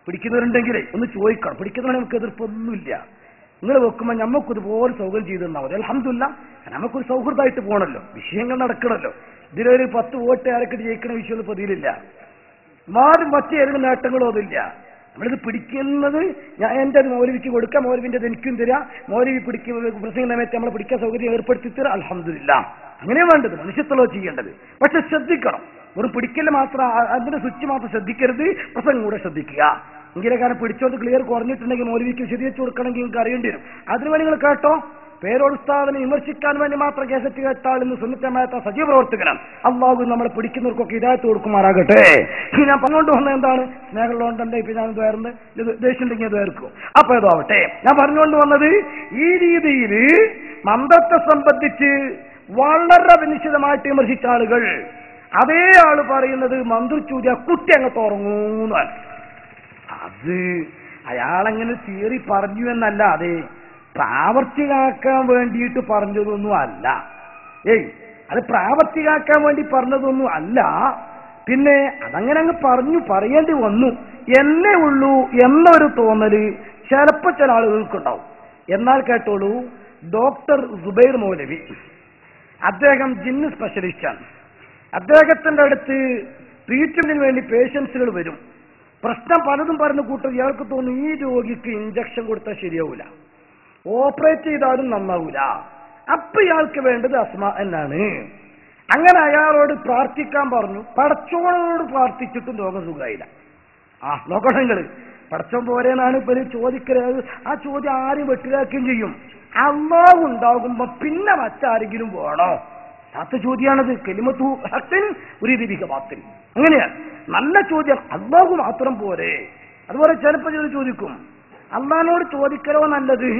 പിടിക്കുന്നവരുണ്ടെങ്കിലേ ഒന്ന് ചോദിക്കണം. പിടിക്കുന്നവരെ നമുക്ക് എതിർപ്പൊന്നുമില്ല. നിങ്ങൾ വെക്കുമ്പോൾ നമുക്ക് ഇതുപോലെ സൗകര്യം ചെയ്തു തന്നാൽ മതി. അൽഹംദുലില്ലാ, നമുക്കൊരു സൗഹൃദമായിട്ട് പോകണല്ലോ, വിഷയങ്ങൾ നടക്കണല്ലോ. ഇതിലൊരു 10 വോട്ട് ആരൊക്കെ ജയിക്കണ വിഷയമൊന്നും പതിയിലില്ല. മാറും മറ്റേ ഏതെങ്കിലും നേട്ടങ്ങളോ അതില്ല. നമ്മളിത് പിടിക്കുന്നത് ഞാൻ എൻ്റെ മൗലവിക്ക് കൊടുക്കാം, മൗലവിൻ്റെ എനിക്കും തരാം, മൗലവി പിടിക്കുന്ന പ്രസംഗം സമയത്ത് നമ്മളെ പിടിക്കാൻ സൗകര്യം ഏർപ്പെടുത്തി തരാം. അൽഹംദുലില്ലാ, അങ്ങനെ വേണ്ടത്, മനുഷ്യത്വമോ ചെയ്യേണ്ടത്. പക്ഷെ ശ്രദ്ധിക്കണം, ഒരു പിടിക്കല് മാത്രം, അതിന്റെ സ്വിച്ച് മാത്രം ശ്രദ്ധിക്കരുത്, പ്രസംഗം കൂടെ ശ്രദ്ധിക്കുക. എങ്കിലെ കാരണം പിടിച്ചോണ്ട് ക്ലിയർ കുറഞ്ഞിട്ടുണ്ടെങ്കിൽ മൗലവിക്ക് വിശദീകരിച്ചു കൊടുക്കണമെങ്കിൽ നിങ്ങൾക്ക് അറിയേണ്ടി വരും. അതിനുവേണ്ടി നിങ്ങൾ കേട്ടോ. പേരോത്സാദനെ വിമർശിക്കാൻ വേണ്ടി മാത്രം കേസറ്റ് കേട്ടാൽ ഇന്ന് സുന്നത്തമായത്ത സജീവ പ്രവർത്തകനാണ്. അള്ളാഹു നമ്മളെ പിടിക്കുന്നവർക്കൊക്കെ ഹിദായത്ത് കൊടുക്കുമാറാകട്ടെ. ഞാൻ പറഞ്ഞുകൊണ്ട് വന്നത് എന്താണ്? സ്നേഹമുള്ളതുകൊണ്ട് ഇപ്പൊ ഞാൻ ഇത് ദേഷ്യം ഉണ്ടെങ്കിൽ അത് വേർക്കും. അപ്പൊ ഏതാവട്ടെ, ഞാൻ പറഞ്ഞുകൊണ്ട് വന്നത് ഈ രീതിയിൽ മന്ത്രത്തെ സംബന്ധിച്ച് വളരെ നിശ്ചിതമായിട്ട് വിമർശിച്ച ആളുകൾ, അതേ ആള് പറയുന്നത് മന്ത്രിച്ചൂര്യ കുട്ടി അങ്ങോട്ട് ഉറങ്ങൂന്നാണ്. അത് അയാളങ്ങനെ തിയറി പറഞ്ഞു എന്നല്ലാതെ പ്രാവർത്തികാക്കാൻ വേണ്ടിയിട്ട് പറഞ്ഞതൊന്നും അല്ല. അത് പ്രാവർത്തികാക്കാൻ വേണ്ടി പറഞ്ഞതൊന്നും അല്ല. പിന്നെ അതങ്ങനെ അങ്ങ് പറഞ്ഞു പറയേണ്ടി വന്നു എന്നേ ഉള്ളൂ എന്നൊരു തോന്നല് ചിലപ്പോ ചില ആളുകൾക്കുണ്ടാവും. എന്നാൽ കേട്ടോളൂ, ഡോക്ടർ സുബൈർ മൗലവി, അദ്ദേഹം ജിന്ന് സ്പെഷ്യലിസ്റ്റാണ്. അദ്ദേഹത്തിന്റെ അടുത്ത് ട്രീറ്റ്മെന്റിന് വേണ്ടി പേഷ്യൻസുകൾ വരും. പ്രശ്നം പലതും പറഞ്ഞു കൂട്ടും. ഇയാൾക്ക് തോന്നും ഈ രോഗിക്ക് ഇഞ്ചക്ഷൻ കൊടുത്താൽ ശരിയാവൂല, ഓപ്പറേറ്റ് ചെയ്താലും നന്നാവൂല, അപ്പൊ ഇയാൾക്ക് വേണ്ടത് അസ്മ എന്നാണ്. അങ്ങനെ അയാളോട് പ്രാർത്ഥിക്കാൻ പറഞ്ഞു. പടച്ചോനോട് പ്രാർത്ഥിച്ചിട്ടും രോഗം സുഖമായില്ല. നോക്കണം നിങ്ങള്, പടച്ചോൻ പോരെന്നാണ് ഇപ്പൊ ചോദിക്കരുത്. ആ ചോദ്യം ആരും വെട്ടിലാക്കുകയും ചെയ്യും. അല്ലാഹു ഉണ്ടാകുമ്പോ പിന്നെ മറ്റാരെങ്കിലും വേണോ? ാത്ത ചോദ്യമാണത്. കലിമത്തു ഹഖിൻ ഉരീദു ബിഹി ബാത്തിൽ. അങ്ങനെയാണ് നല്ല ചോദ്യം. അല്ലാഹു മാത്രം പോരെ. അതുപോലെ ചിലപ്പോൾ ചോദിക്കും, അള്ളാഹിനോട് ചോദിക്കലോ നല്ലത്,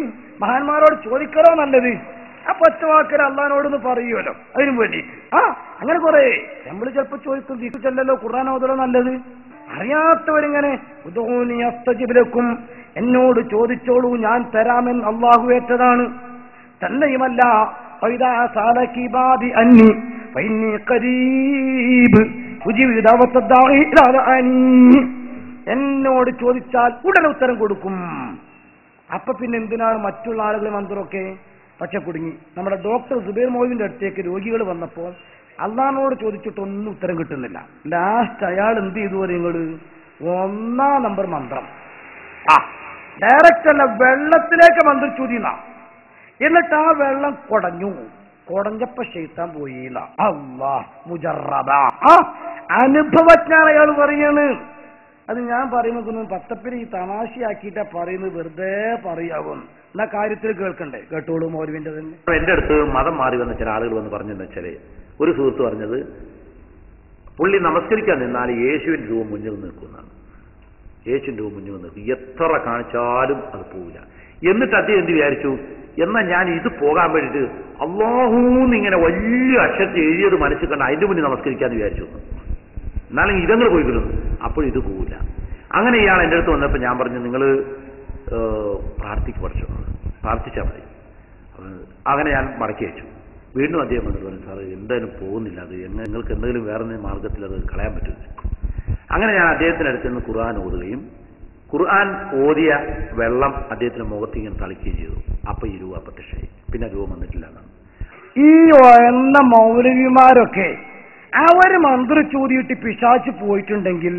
മഹാന്മാരോട് ചോദിക്കലോ നല്ലത്? അപ്പൊ ഒറ്റവാക്കൽ അള്ളാഹിനോടൊന്ന് പറയുമല്ലോ അതിനും വേണ്ടി. അങ്ങനെ കുറെ നമ്മൾ ചിലപ്പോൾ ചോദിക്കും, ദിക്ർ ചൊല്ലലോ ഖുർആൻ ഓതലോ നല്ലത്? അറിയാത്തവരിങ്ങനെ ഉദൂനി അസ്തജിബ് ലക്കും, എന്നോട് ചോദിച്ചോളൂ ഞാൻ തരാമെന്ന് അള്ളാഹു ഏറ്റതാണ്. തന്നെയുമല്ല ഫൈദാ സഅലക ഇബാദി അന്നി ഫഇന്നി ഖരീബ് ഉജീബു ദഅവത ദാഇ ഇലാ ദഅനി, എന്നോട് ചോദിച്ചാൽ ഉടനെ ഉത്തരം കൊടുക്കും. അപ്പൊ പിന്നെ എന്തിനാണ് മറ്റുള്ള ആളുകൾ മന്ത്രമൊക്കെ? പക്ഷെ കുടുങ്ങി. നമ്മുടെ ഡോക്ടർ സുബൈർ മൗലവിന്റെ അടുത്തേക്ക് രോഗികൾ വന്നപ്പോ അള്ളാഹിനോട് ചോദിച്ചിട്ടൊന്നും ഉത്തരം കിട്ടുന്നില്ല. ലാസ്റ്റ് അയാൾ എന്ത് ചെയ്തു? നിങ്ങള് 1 നമ്പർ മന്ത്രം ഡയറക്റ്റ് അല്ല, വെള്ളത്തിലേക്ക് മന്ത്രിച്ചൂതിന്ന. എന്നിട്ട് ആ വെള്ളം കുടഞ്ഞപ്പോ ശൈത്താൻ പോയി. അല്ലാഹ് മുജറബ. അനുഭവജ്ഞാന അയാൾ പറയാണ്. അത് ഞാൻ പറയുന്നതൊന്നും പത്തപ്പിന് ഈ തമാശയാക്കിയിട്ടാ പറയുന്നത്, വെറുതെ പറയാവും. എന്നാ കാര്യത്തിൽ കേൾക്കണ്ടേ? കേട്ടോളൂ മൗലവിന്റെ തന്നെ. എന്റെ അടുത്ത് മതം മാറി വന്ന ചില ആളുകൾ വന്ന് പറഞ്ഞെന്ന് വെച്ചാല്, ഒരു സുഹൃത്ത് പറഞ്ഞത് പുള്ളി നമസ്കരിക്കാൻ നിന്നാൽ യേശുവിന്റെ രൂപം മുന്നിൽ നിൽക്കുന്നതാണ്. യേശുവിന്റെ രൂപം മുന്നിൽ നിൽക്കും, എത്ര കാണിച്ചാലും അത് പോവില്ല. എന്നിട്ട് അദ്ദേഹം എന്ത് വിചാരിച്ചു, എന്നാൽ ഞാൻ ഇത് പോകാൻ വേണ്ടിയിട്ട് അല്ലാഹൂന്ന് ഇങ്ങനെ വലിയ അക്ഷരത്തിൽ എഴുതിയത് മനസ്സിൽ കണ്ട അതിന്റെ മുന്നിൽ നമസ്കരിക്കാന്ന് വിചാരിച്ചു. എന്നാലും ഇതങ്ങൾ പോയിക്കുന്നു, അപ്പോൾ ഇത് പോവില്ല. അങ്ങനെ ഇയാൾ എൻ്റെ അടുത്ത് വന്നപ്പോൾ ഞാൻ പറഞ്ഞു, നിങ്ങൾ പ്രാർത്ഥിച്ചാൽ മതി. അങ്ങനെ ഞാൻ മടക്കി വെച്ചു. വീണ്ടും അദ്ദേഹം വന്നിട്ട് പറഞ്ഞു, സാറ് എന്തായാലും പോകുന്നില്ല, അത് നിങ്ങൾക്ക് എന്തെങ്കിലും വേറെ മാർഗത്തിൽ അത് കളയാൻ പറ്റും. അങ്ങനെ ഞാൻ അദ്ദേഹത്തിൻ്റെ അടുത്ത് നിന്ന് ഖുർആൻ ഓതുകയും ഖുർആൻ ഓതിയ വെള്ളം അദ്ദേഹത്തിന്റെ മുഖത്ത് ഇങ്ങനെ തളിക്കുകയും ചെയ്തു. അപ്പൊ ഈ രൂപ പ്രത്യക്ഷമായി. പിന്നെ രൂപം വന്നിട്ടില്ല എന്നാണ്. ഈ എന്ന മൗലവിമാരൊക്കെ അവർ മന്ത്രി ചൂതിയിട്ട് പിശാച്ച് പോയിട്ടുണ്ടെങ്കിൽ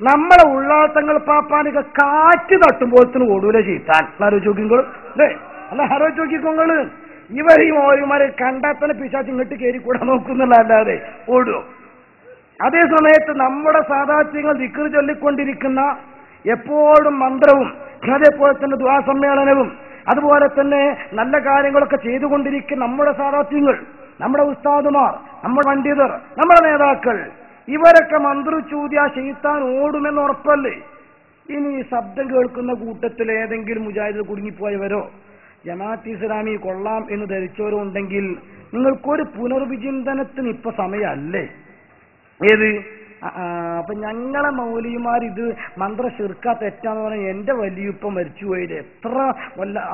നമ്മളെ ഉള്ളാട്ടങ്ങൾ പാപ്പാനൊക്കെ കാറ്റ് തട്ടുമ്പോഴത്തിന് ഓടൂല ചെയ്താൻ. ആലോചിക്കോളൂ അല്ലേ? അല്ല ആലോചിക്കോങ്ങള്. ഇവർ ഈ മൗലവിമാരെ കണ്ടാൽ തന്നെ പിശാച്ച് ഇങ്ങോട്ട് കയറിക്കൂടെ നോക്കുന്നുള്ള അല്ലാതെ ഓടുമോ? അതേ സമയത്ത് നമ്മുടെ സാദാത്യങ്ങൾ ദിക്ർ ചൊല്ലിക്കൊണ്ടിരിക്കുന്ന എപ്പോഴും മന്ത്രവും അതേപോലെ തന്നെ ദുആ സമ്മേളനവും അതുപോലെ തന്നെ നല്ല കാര്യങ്ങളൊക്കെ ചെയ്തുകൊണ്ടിരിക്കുന്ന നമ്മുടെ സാദാത്യങ്ങൾ, നമ്മുടെ ഉസ്താദുമാർ, നമ്മുടെ പണ്ഡിതർ, നമ്മുടെ നേതാക്കൾ, ഇവരൊക്കെ മന്ത്രിച്ചൂതിയ ശൈത്താൻ ഓടുമെന്ന് ഉറപ്പല്ലേ? ഇനി ശബ്ദം കേൾക്കുന്ന കൂട്ടത്തിൽ ഏതെങ്കിലും മുജാഹിദ് കുടുങ്ങിപ്പോയവരോ ജമാഅത്ത് ഇസ്ലാമി കൊള്ളാം എന്ന് ധരിച്ചവരോ ഉണ്ടെങ്കിൽ നിങ്ങൾക്കൊരു പുനർവിചിന്തനത്തിന് ഇപ്പൊ സമയമല്ലേ? ഏത് അപ്പൊ ഞങ്ങളെ മൗലിമാർ ഇത് മന്ത്ര ശിർക്ക തെറ്റാന്ന് പറഞ്ഞാൽ എന്റെ വലിയപ്പം മരിച്ചുപോയില്ലേ, എത്ര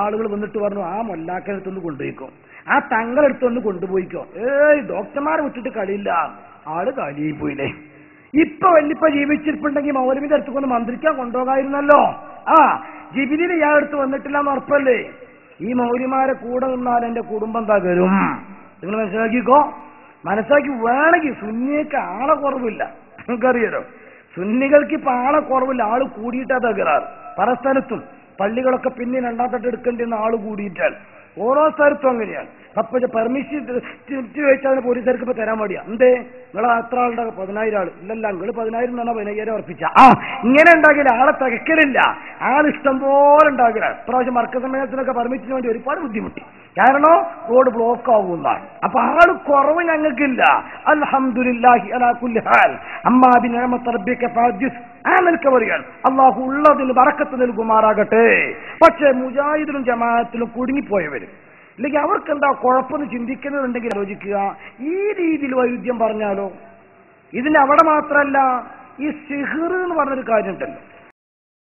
ആളുകൾ വന്നിട്ട് പറഞ്ഞു ആ മൊല്ലാക്കടുത്തൊന്ന് കൊണ്ടുപോയിക്കോ, ആ തങ്ങളെടുത്തൊന്ന് കൊണ്ടുപോയിക്കോ. ഡോക്ടർമാരെ വിട്ടിട്ട് കളിയില്ല, ആള് കാലിയായി പോയില്ലേ. ഇപ്പൊ വല്ലിപ്പ ജീവിച്ചിരിപ്പുണ്ടെങ്കിൽ മൗലവിന്റെ അടുത്ത് മന്ത്രിക്കാൻ കൊണ്ടുപോകായിരുന്നല്ലോ. ആ ജിബിലിന് ഇയാൾ അടുത്ത് വന്നിട്ടില്ല എന്ന് ഉറപ്പല്ലേ? ഈ മൗലിമാരെ കൂടെ നിന്നാൽ എന്റെ കുടുംബം തകരും. നിങ്ങൾ മനസ്സിലാക്കിക്കോ. മനസ്സിലാക്കി വേണമെങ്കിൽ സുന്നിക്ക് ആളെ കുറവില്ല. നിങ്ങൾക്കറിയാലോ, സുന്നികൾക്ക് ഇപ്പൊ ആളെ കുറവില്ല, ആള് കൂടിയിട്ടാ തകരാറ്. പല സ്ഥലത്തും പള്ളികളൊക്കെ പിന്നെ രണ്ടാം തട്ട് എടുക്കേണ്ടിരുന്ന ആള് കൂടിയിട്ടാൽ ഓരോ സ്ഥലത്തും അങ്ങനെയാണ്. അപ്പൊ പെർമിഷൻ ചോദിച്ചാൽ അതിന് പോലീസുകാർക്ക് ഇപ്പൊ തരാൻ മടിയാ. എന്തേ നിങ്ങൾ എത്ര ആളുടെ 10,000 ആള് ഇല്ലല്ല, നിങ്ങൾ 10,000 എന്ന് പറഞ്ഞാൽ 15,000 ഉറപ്പിച്ച ഇങ്ങനെ ഉണ്ടാകില്ല. ആളെ തികക്കലില്ല, ആളിഷ്ടം പോലെ ഉണ്ടാകില്ല. ഇപ്രാവശ്യം മർക്കസ് സമ്മേളനത്തിനൊക്കെ പെർമിറ്റിന് വേണ്ടി ഒരുപാട് ബുദ്ധിമുട്ടി. കാരണം റോഡ് ബ്ലോക്ക് ആവുന്നതാണ്. അപ്പൊ ആള് കുറവ് ഞങ്ങൾക്കില്ല. അൽഹംദുലില്ലാഹി അലാ കുല്ലി ഹാൽ അമ്മാ ബി നിഅമത്തി റബ്ബിക ഫഹദിസ്. ആമൽക്ക് പറയാണ് അള്ളാഹു ഉള്ളതിന് ബറക്കത്ത് നൽകുമാറാകട്ടെ. പക്ഷേ മുജാഹിദിലും ജമാഅത്തിലും കുടുങ്ങിപ്പോയവര് ഇല്ലെങ്കിൽ അവർക്ക് എന്താ കുഴപ്പമെന്ന് ചിന്തിക്കുന്നുണ്ടെങ്കിൽ ആലോചിക്കുക. ഈ രീതിയിൽ വൈരുദ്ധ്യം പറഞ്ഞാലോ. ഇതിന് അവിടെ മാത്രമല്ല, ഈ സിഹ്ർ എന്ന് പറഞ്ഞൊരു കാര്യം ഉണ്ടല്ലോ.